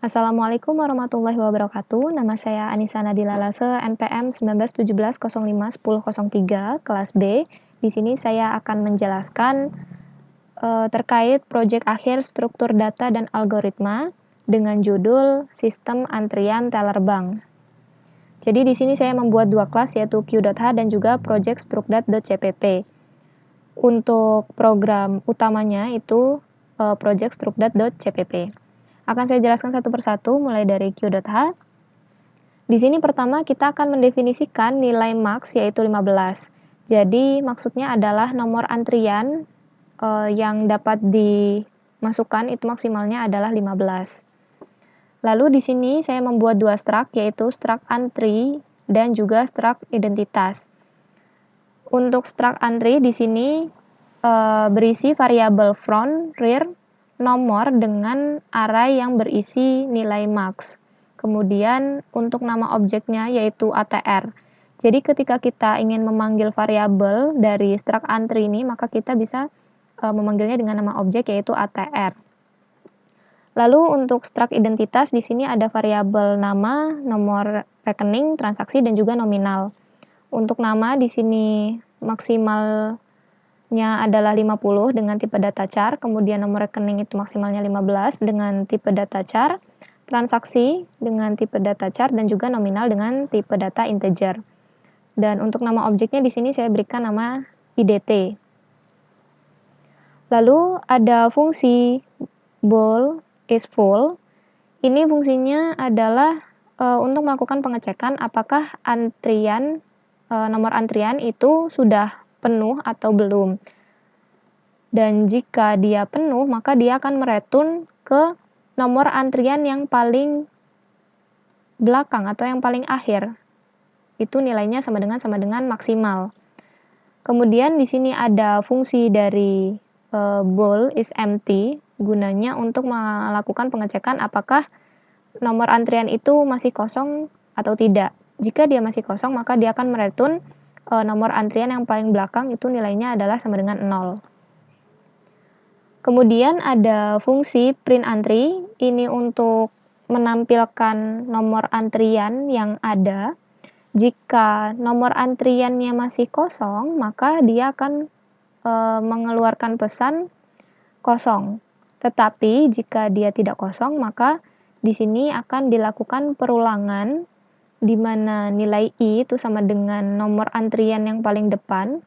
Assalamualaikum warahmatullahi wabarakatuh. Nama saya Anissa Nadila Lase, NPM 1917051003, kelas B. Di sini saya akan menjelaskan terkait proyek akhir struktur data dan algoritma dengan judul Sistem Antrian Teller Bank. Jadi di sini saya membuat dua kelas yaitu Q.H dan juga project strukdat.cpp. Untuk program utamanya itu project strukdat.cpp. Akan saya jelaskan satu persatu mulai dari Q.H. Di sini pertama kita akan mendefinisikan nilai max yaitu 15. Jadi maksudnya adalah nomor antrian yang dapat dimasukkan itu maksimalnya adalah 15. Lalu di sini saya membuat dua struct yaitu struct entry dan juga struct identitas. Untuk struct entry di sini berisi variabel front, rear, nomor dengan array yang berisi nilai max. Kemudian untuk nama objeknya yaitu ATR. Jadi ketika kita ingin memanggil variabel dari struct entry ini, maka kita bisa memanggilnya dengan nama objek yaitu ATR. Lalu untuk struct identitas di sini ada variabel nama, nomor rekening, transaksi dan juga nominal. Untuk nama di sini maksimalnya adalah 50 dengan tipe data char, kemudian nomor rekening itu maksimalnya 15 dengan tipe data char, transaksi dengan tipe data char dan juga nominal dengan tipe data integer. Dan untuk nama objeknya di sini saya berikan nama IDT. Lalu ada fungsi bool is full. Ini fungsinya adalah untuk melakukan pengecekan apakah nomor antrian itu sudah penuh atau belum. Dan jika dia penuh, maka dia akan mereturn ke nomor antrian yang paling belakang atau yang paling akhir. Itu nilainya sama dengan maksimal. Kemudian di sini ada fungsi dari bool is empty, gunanya untuk melakukan pengecekan apakah nomor antrian itu masih kosong atau tidak. Jika dia masih kosong, maka dia akan mereturn nomor antrian yang paling belakang itu nilainya adalah sama dengan 0. Kemudian ada fungsi print entry, ini untuk menampilkan nomor antrian yang ada. Jika nomor antriannya masih kosong, maka dia akan mengeluarkan pesan kosong. Tetapi jika dia tidak kosong, maka di sini akan dilakukan perulangan di mana nilai I itu sama dengan nomor antrian yang paling depan.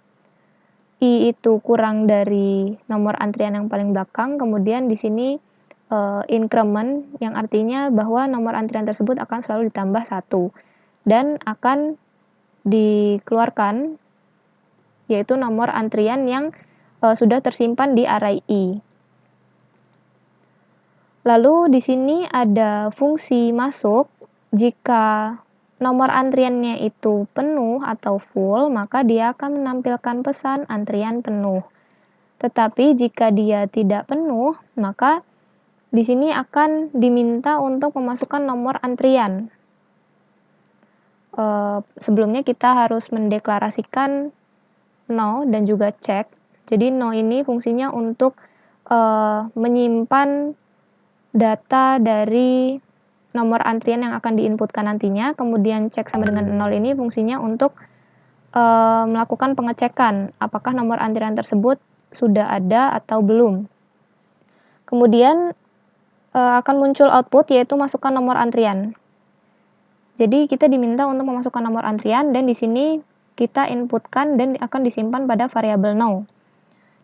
I itu kurang dari nomor antrian yang paling belakang. Kemudian di sini increment yang artinya bahwa nomor antrian tersebut akan selalu ditambah 1 dan akan dikeluarkan yaitu nomor antrian yang sudah tersimpan di array I. Lalu di sini ada fungsi masuk. Jika nomor antriannya itu penuh atau full, maka dia akan menampilkan pesan antrian penuh. Tetapi jika dia tidak penuh, maka di sini akan diminta untuk memasukkan nomor antrian. Sebelumnya kita harus mendeklarasikan no dan juga check. Jadi no ini fungsinya untuk menyimpan data dari nomor antrian yang akan diinputkan nantinya. Kemudian check sama dengan 0 ini fungsinya untuk melakukan pengecekan apakah nomor antrian tersebut sudah ada atau belum. Kemudian akan muncul output yaitu masukkan nomor antrian. Jadi kita diminta untuk memasukkan nomor antrian dan di sini kita inputkan dan akan disimpan pada variabel no.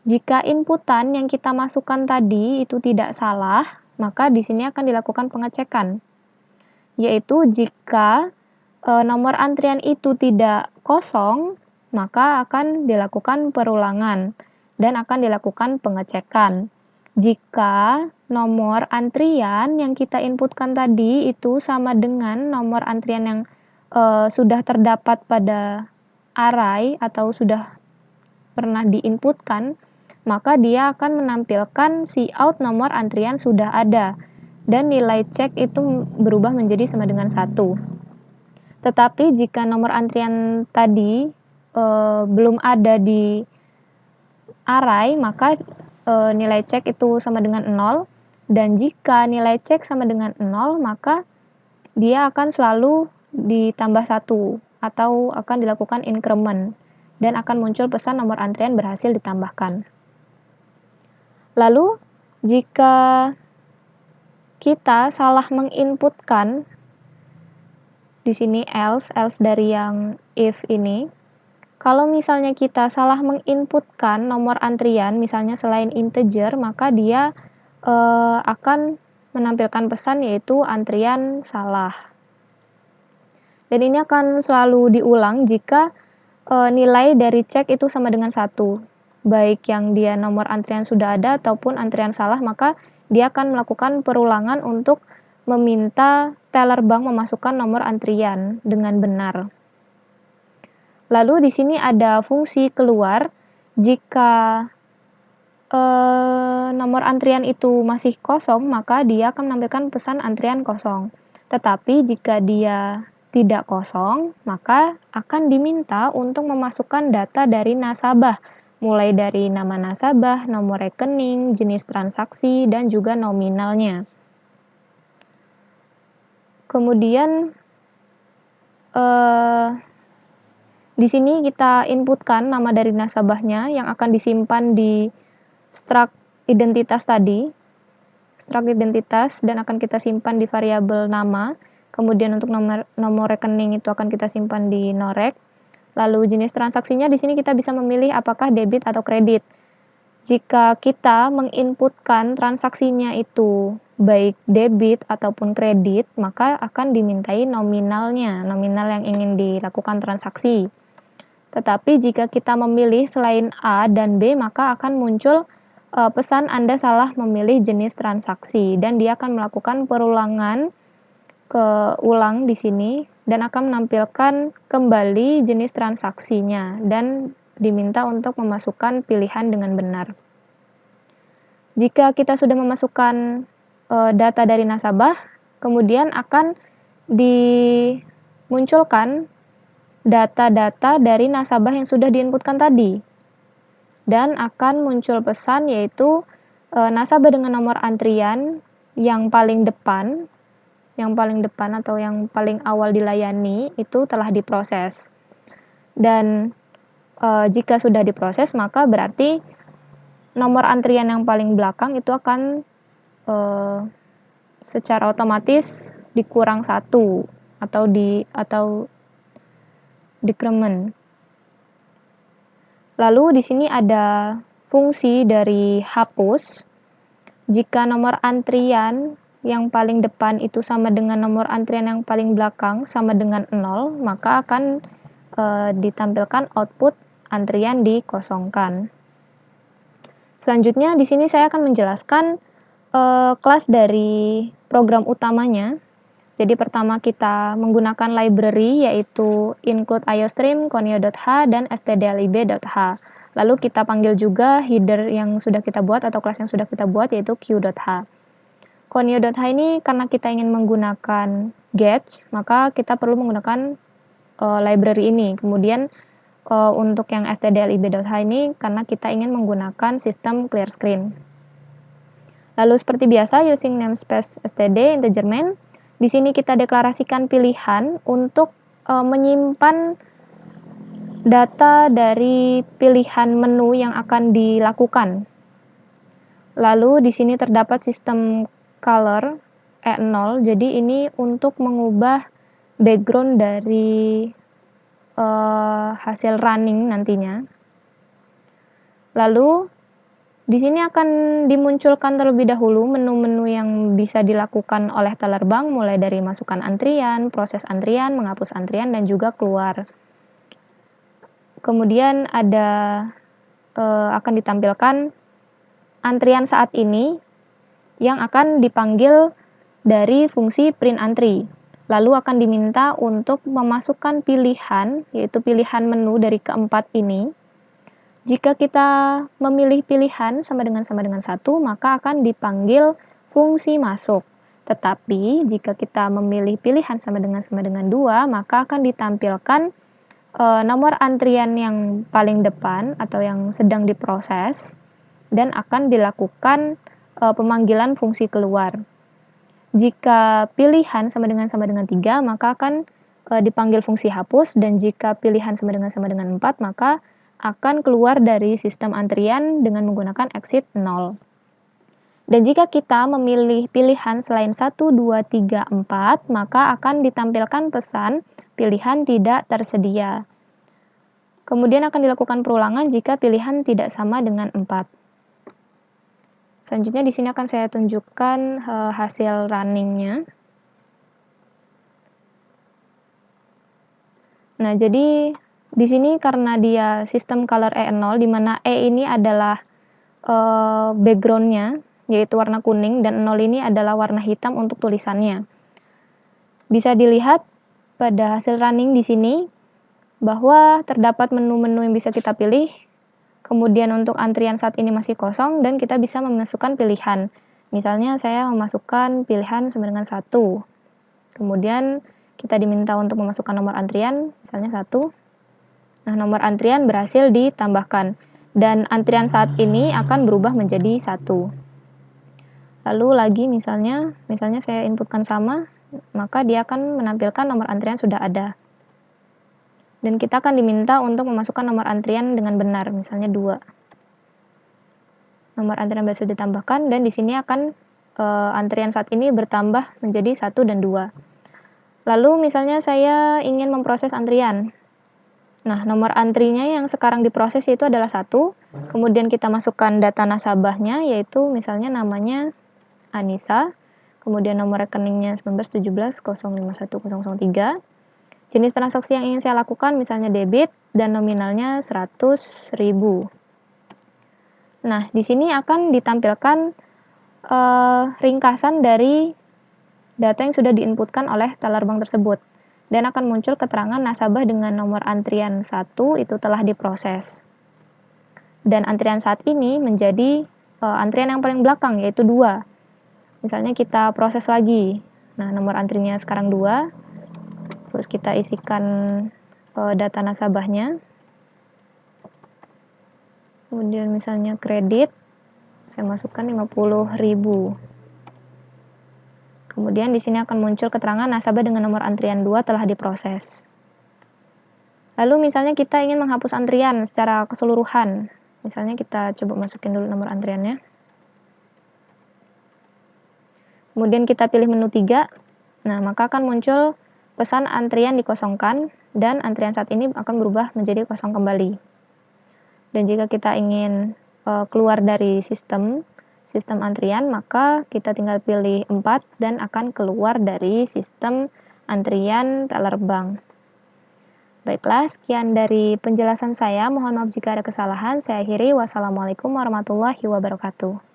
Jika inputan yang kita masukkan tadi itu tidak salah, maka di sini akan dilakukan pengecekan. Yaitu jika nomor antrian itu tidak kosong, maka akan dilakukan perulangan dan akan dilakukan pengecekan. Jika nomor antrian yang kita inputkan tadi itu sama dengan nomor antrian yang sudah terdapat pada array atau sudah pernah diinputkan, maka dia akan menampilkan cout nomor antrian sudah ada dan nilai check itu berubah menjadi sama dengan 1. Tetapi jika nomor antrian tadi belum ada di array, maka nilai check itu sama dengan 0 Dan jika nilai cek sama dengan 0, maka dia akan selalu ditambah 1 atau akan dilakukan increment dan akan muncul pesan nomor antrian berhasil ditambahkan. Lalu, jika kita salah menginputkan di sini else dari yang if ini, kalau misalnya kita salah menginputkan nomor antrian, misalnya selain integer, maka dia akan menampilkan pesan yaitu antrian salah. Dan ini akan selalu diulang jika nilai dari cek itu sama dengan 1. Baik yang dia nomor antrian sudah ada ataupun antrian salah, maka dia akan melakukan perulangan untuk meminta teller bank memasukkan nomor antrian dengan benar. Lalu di sini ada fungsi keluar jika nomor antrian itu masih kosong, maka dia akan menampilkan pesan antrian kosong. Tetapi jika dia tidak kosong, maka akan diminta untuk memasukkan data dari nasabah, mulai dari nama nasabah, nomor rekening, jenis transaksi, dan juga nominalnya. Kemudian di sini kita inputkan nama dari nasabahnya yang akan disimpan di struct identitas tadi, struct identitas, dan akan kita simpan di variabel nama. Kemudian untuk nomor rekening itu akan kita simpan di norek. Lalu jenis transaksinya di sini kita bisa memilih apakah debit atau kredit. Jika kita menginputkan transaksinya itu baik debit ataupun kredit, maka akan dimintai nominalnya, nominal yang ingin dilakukan transaksi. Tetapi jika kita memilih selain A dan B, maka akan muncul pesan Anda salah memilih jenis transaksi dan dia akan melakukan perulangan ulang di sini dan akan menampilkan kembali jenis transaksinya dan diminta untuk memasukkan pilihan dengan benar. Jika kita sudah memasukkan data dari nasabah, kemudian akan dimunculkan data-data dari nasabah yang sudah diinputkan tadi. Dan akan muncul pesan yaitu nasabah dengan nomor antrian yang paling depan atau yang paling awal dilayani itu telah diproses. Dan jika sudah diproses, maka berarti nomor antrian yang paling belakang itu akan secara otomatis dikurang 1 atau decrement. Lalu di sini ada fungsi dari hapus. Jika nomor antrian yang paling depan itu sama dengan nomor antrian yang paling belakang sama dengan 0, maka akan ditampilkan output antrian dikosongkan. Selanjutnya di sini saya akan menjelaskan kelas dari program utamanya. Jadi pertama kita menggunakan library yaitu include iostream, conio.h, dan stdlib.h. Lalu kita panggil juga header yang sudah kita buat atau kelas yang sudah kita buat yaitu q.h. Conio.h ini karena kita ingin menggunakan get, maka kita perlu menggunakan library ini. Kemudian untuk yang stdlib.h ini karena kita ingin menggunakan sistem clear screen. Lalu seperti biasa using namespace std integer main. Di sini kita deklarasikan pilihan untuk menyimpan data dari pilihan menu yang akan dilakukan. Lalu di sini terdapat sistem color E0, jadi ini untuk mengubah background dari hasil running nantinya. Lalu di sini akan dimunculkan terlebih dahulu menu-menu yang bisa dilakukan oleh teller bank, mulai dari masukkan antrian, proses antrian, menghapus antrian, dan juga keluar. Kemudian akan ditampilkan antrian saat ini yang akan dipanggil dari fungsi print antri. Lalu akan diminta untuk memasukkan pilihan, yaitu pilihan menu dari keempat ini. Jika kita memilih pilihan sama dengan 1, maka akan dipanggil fungsi masuk. Tetapi jika kita memilih pilihan sama dengan 2, maka akan ditampilkan nomor antrian yang paling depan atau yang sedang diproses dan akan dilakukan pemanggilan fungsi keluar. Jika pilihan sama dengan 3, maka akan dipanggil fungsi hapus, dan jika pilihan sama dengan 4, maka akan keluar dari sistem antrian dengan menggunakan exit 0. Dan jika kita memilih pilihan selain 1, 2, 3, 4, maka akan ditampilkan pesan pilihan tidak tersedia. Kemudian akan dilakukan perulangan jika pilihan tidak sama dengan 4. Selanjutnya di sini akan saya tunjukkan hasil runningnya. Nah, jadi di sini karena dia sistem color E0, di mana E ini adalah background-nya, yaitu warna kuning, dan 0 ini adalah warna hitam untuk tulisannya. Bisa dilihat pada hasil running di sini bahwa terdapat menu-menu yang bisa kita pilih. Kemudian untuk antrian saat ini masih kosong dan kita bisa memasukkan pilihan. Misalnya saya memasukkan pilihan sama dengan 1. Kemudian kita diminta untuk memasukkan nomor antrian, misalnya 1. Nah, nomor antrian berhasil ditambahkan dan antrian saat ini akan berubah menjadi 1. Lalu lagi misalnya saya inputkan sama, maka dia akan menampilkan nomor antrian sudah ada. Dan kita akan diminta untuk memasukkan nomor antrian dengan benar, misalnya 2. Nomor antrian berhasil ditambahkan dan di sini akan antrian saat ini bertambah menjadi 1 dan 2. Lalu misalnya saya ingin memproses antrian. Nah, nomor antrinya yang sekarang diproses itu adalah 1. Kemudian kita masukkan data nasabahnya, yaitu misalnya namanya Anissa. Kemudian nomor rekeningnya 1917051003. Jenis transaksi yang ingin saya lakukan misalnya debit dan nominalnya 100.000. Nah, di sini akan ditampilkan ringkasan dari data yang sudah diinputkan oleh teller bank tersebut. Dan akan muncul keterangan nasabah dengan nomor antrian 1 itu telah diproses. Dan antrian saat ini menjadi antrian yang paling belakang, yaitu 2. Misalnya kita proses lagi. Nah, nomor antrinya sekarang 2. Terus kita isikan data nasabahnya. Kemudian misalnya kredit, saya masukkan 50.000. Kemudian di sini akan muncul keterangan nasabah dengan nomor antrian 2 telah diproses. Lalu misalnya kita ingin menghapus antrian secara keseluruhan. Misalnya kita coba masukin dulu nomor antriannya. Kemudian kita pilih menu 3. Nah, maka akan muncul pesan antrian dikosongkan dan antrian saat ini akan berubah menjadi kosong kembali. Dan jika kita ingin keluar dari sistem antrian, maka kita tinggal pilih 4 dan akan keluar dari sistem antrian teller bank. Baiklah, sekian dari penjelasan saya. Mohon maaf jika ada kesalahan. Saya akhiri. Wassalamualaikum warahmatullahi wabarakatuh.